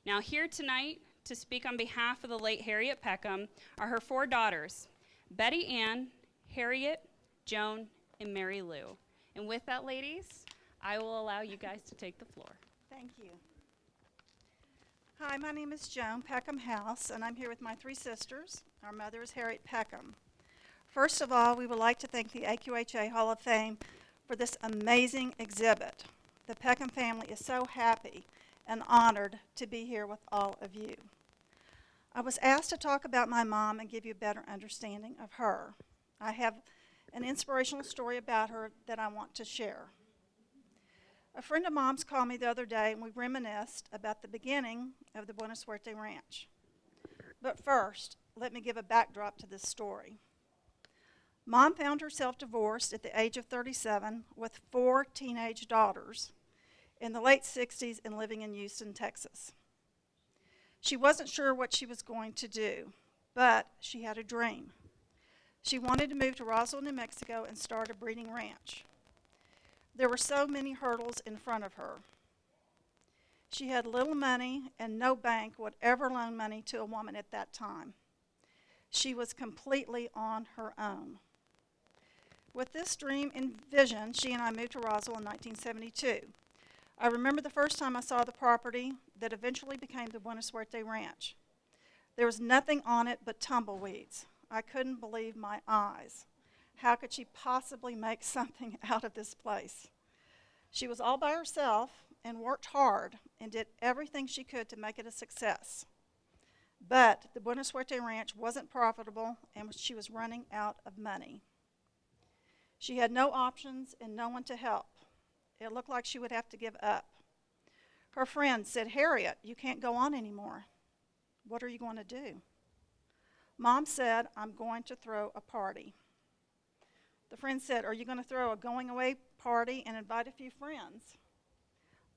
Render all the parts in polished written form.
Now, here tonight to speak on behalf of the late Harriett Peckham are her 4 daughters, Betty Ann, Harriett, Joan, and Mary Lou. And with that, ladies, I will allow you guys to take the floor. Thank you. Hi, my name is Joan Peckham House, and I'm here with my 3 sisters. Our mother is Harriett Peckham. First of all, we would like to thank the AQHA Hall of Fame for this amazing exhibit. The Peckham family is so happy and honored to be here with all of you. I was asked to talk about my mom and give you a better understanding of her. I have an inspirational story about her that I want to share. A friend of Mom's called me the other day and we reminisced about the beginning of the Buena Suerte Ranch. But first, let me give a backdrop to this story. Mom found herself divorced at the age of 37 with 4 teenage daughters in the late 60s and living in Houston, Texas. She wasn't sure what she was going to do, but she had a dream. She wanted to move to Roswell, New Mexico and start a breeding ranch. There were so many hurdles in front of her. She had little money and no bank would ever loan money to a woman at that time. She was completely on her own. With this dream and vision, she and I moved to Roswell in 1972. I remember the first time I saw the property that eventually became the Buena Suerte Ranch. There was nothing on it but tumbleweeds. I couldn't believe my eyes. How could she possibly make something out of this place? She was all by herself and worked hard and did everything she could to make it a success. But the Buena Suerte Ranch wasn't profitable and she was running out of money. She had no options and no one to help. It looked like she would have to give up. Her friend said, "Harriet, you can't go on anymore. What are you going to do?" Mom said, "I'm going to throw a party." The friend said, "Are you going to throw a going away party and invite a few friends?"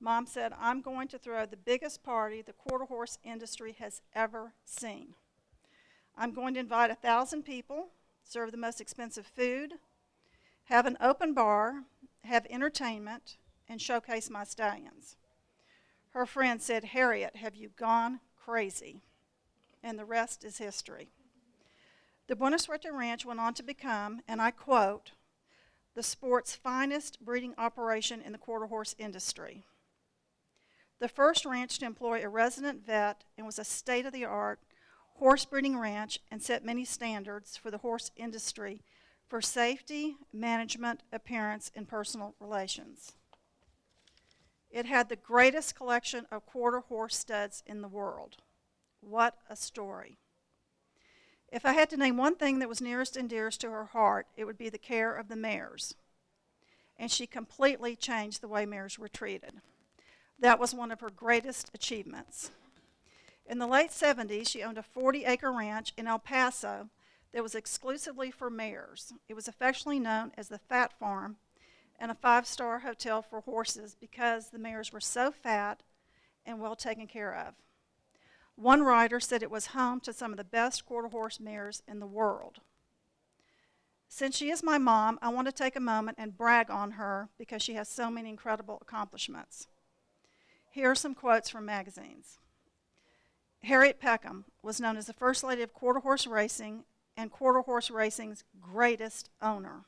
Mom said, "I'm going to throw the biggest party the quarter horse industry has ever seen. I'm going to invite 1,000 people, serve the most expensive food, have an open bar, have entertainment, and showcase my stallions." Her friend said, "Harriet, have you gone crazy?" And the rest is history. The Buena Suerte Ranch went on to become, and I quote, "the sport's finest breeding operation in the quarter horse industry." The first ranch to employ a resident vet and was a state-of-the-art horse breeding ranch and set many standards for the horse industry for safety, management, appearance, and personal relations. It had the greatest collection of quarter horse studs in the world. What a story. If I had to name one thing that was nearest and dearest to her heart, it would be the care of the mares. And she completely changed the way mares were treated. That was one of her greatest achievements. In the late 70s, she owned a 40-acre ranch in El Paso that was exclusively for mares. It was affectionately known as the Fat Farm and a 5-star hotel for horses because the mares were so fat and well taken care of. One writer said it was home to some of the best quarter horse mares in the world. Since she is my mom, I want to take a moment and brag on her because she has so many incredible accomplishments. Here are some quotes from magazines. Harriett Peckham was known as the First Lady of Quarter Horse Racing and quarter horse racing's greatest owner.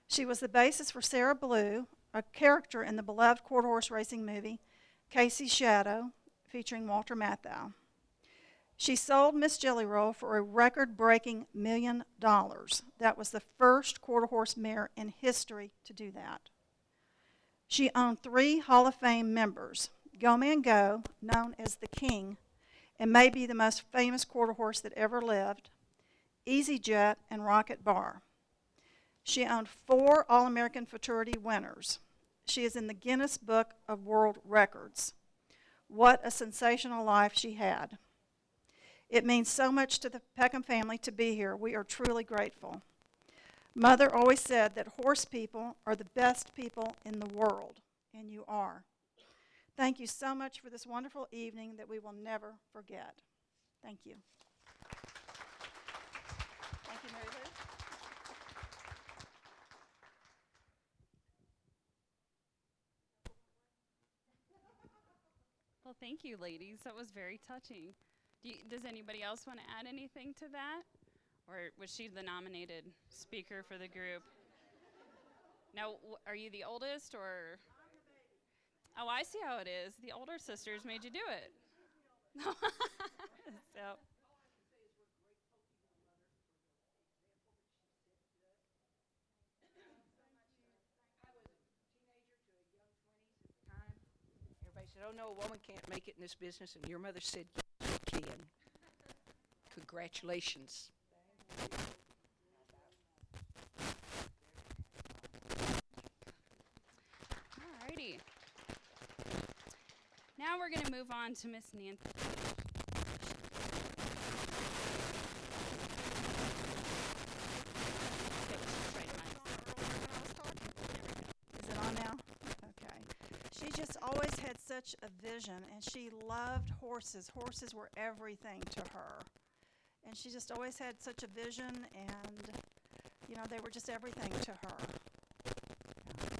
She was the basis for Sarah Blue, a character in the beloved quarter horse racing movie Casey's Shadow, featuring Walter Matthau. She sold Miss Jelly Roll for a record-breaking $1 million. That was the first quarter horse mare in history to do that. She owned 3 Hall of Fame members, Go Man Go, known as the King, and maybe the most famous quarter horse that ever lived, Easy Jet, and Rocket Bar. She owned 4 All-American Futurity winners. She is in the Guinness Book of World Records. What a sensational life she had. It means so much to the Peckham family to be here. We are truly grateful. Mother always said that horse people are the best people in the world, and you are. Thank you so much for this wonderful evening that we will never forget. Thank you. Thank you, Mary Lou. Well, thank you, ladies. That was very touching. Does anybody else want to add anything to that? Or was she the nominated speaker for the group? Now, are you the oldest or? Oh, I see how it is. The older sisters made you do it. So. Everybody said, oh, no, a woman can't make it in this business. And your mother said, yes, you can. Congratulations. Alrighty. Now we're going to move on to Miss Nancy. Is it on now? Okay. She just always had such a vision, and she loved horses. Horses were everything to her. And she just always had such a vision, and, they were just everything to her.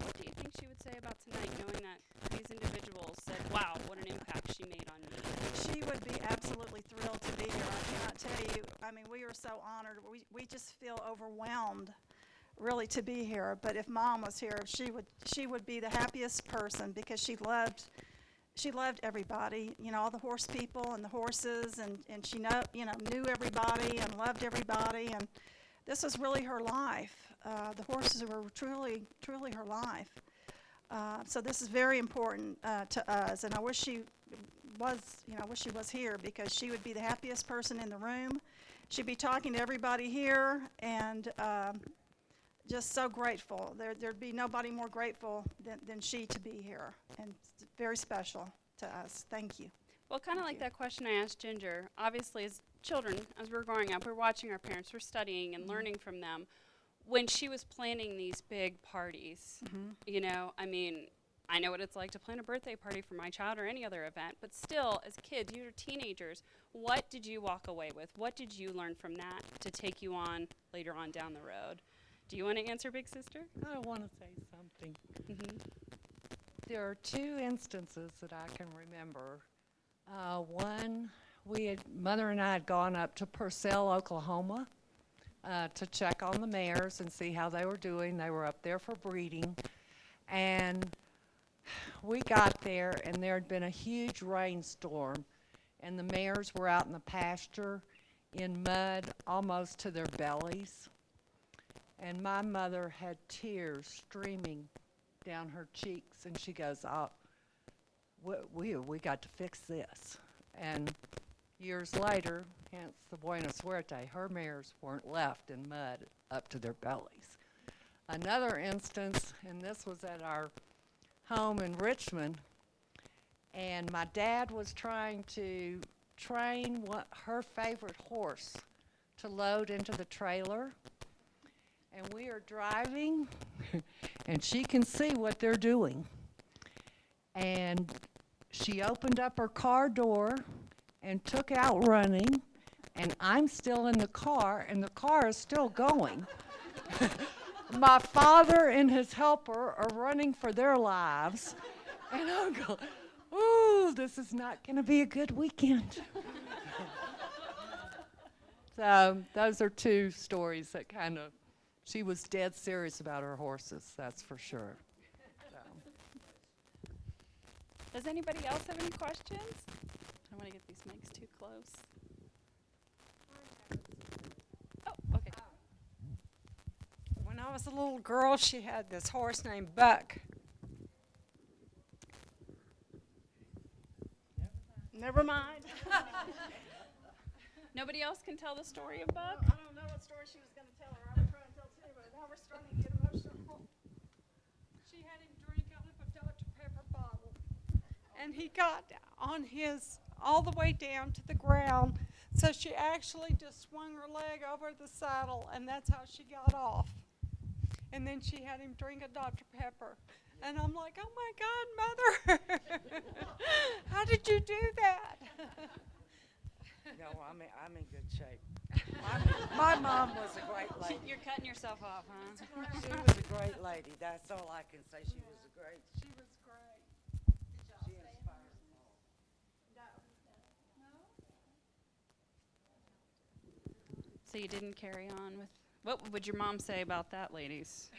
What do you think she would say about tonight, knowing that these individuals said, wow, what an impact she made on me? She would be absolutely thrilled to be here. I cannot tell you. I mean, we are so honored. We just feel overwhelmed, really, to be here. But if Mom was here, she would be the happiest person because she loved everybody. All the horse people and the horses, and she knew everybody and loved everybody. And this was really her life. The horses were truly her life. So this is very important to us, and I wish she was here because she would be the happiest person in the room. She'd be talking to everybody here, and just so grateful. There'd be nobody more grateful than she to be here, and it's very special to us. Thank you. Well, kind of like that question I asked Ginger. Obviously, as children, as we're growing up, we're watching our parents, we're studying and learning from them. When she was planning these big parties, I know what it's like to plan a birthday party for my child or any other event, but still, as kids, you're teenagers, what did you walk away with? What did you learn from that to take you on later on down the road? Do you want to answer, big sister? I want to say something. Mm-hmm. There are two instances that I can remember. One, Mother and I had gone up to Purcell, Oklahoma, to check on the mares and see how they were doing. They were up there for breeding. And we got there, and there had been a huge rainstorm, and the mares were out in the pasture in mud almost to their bellies. And my mother had tears streaming down her cheeks, and she goes, oh, we got to fix this. And years later, hence the Buena Suerte, her mares weren't left in mud up to their bellies. Another instance, and this was at our home in Richmond, and my dad was trying to train her favorite horse to load into the trailer. And we are driving, and she can see what they're doing. And she opened up her car door and took out running, and I'm still in the car, and the car is still going. My father and his helper are running for their lives, and I'm going, ooh, this is not going to be a good weekend. So those are two stories that she was dead serious about her horses, that's for sure. So. Does anybody else have any questions? I don't want to get these mics too close. Oh, okay. When I was a little girl, she had this horse named Buck. Never mind. Nobody else can tell the story of Buck? I don't know what story she was going to tell her. I was trying to tell too, but now we're starting to get emotional. She had him drink out of a Dr. Pepper bottle, and he got on all the way down to the ground, so she actually just swung her leg over the saddle, and that's how she got off. And then she had him drink a Dr. Pepper. And I'm like, oh my God, Mother, how did you do that? No, I'm in good shape. My mom was a great lady. You're cutting yourself off, huh? She was a great lady. That's all I can say. She was a great. She was great. She inspired me. So you didn't carry on with, what would your mom say about that, ladies?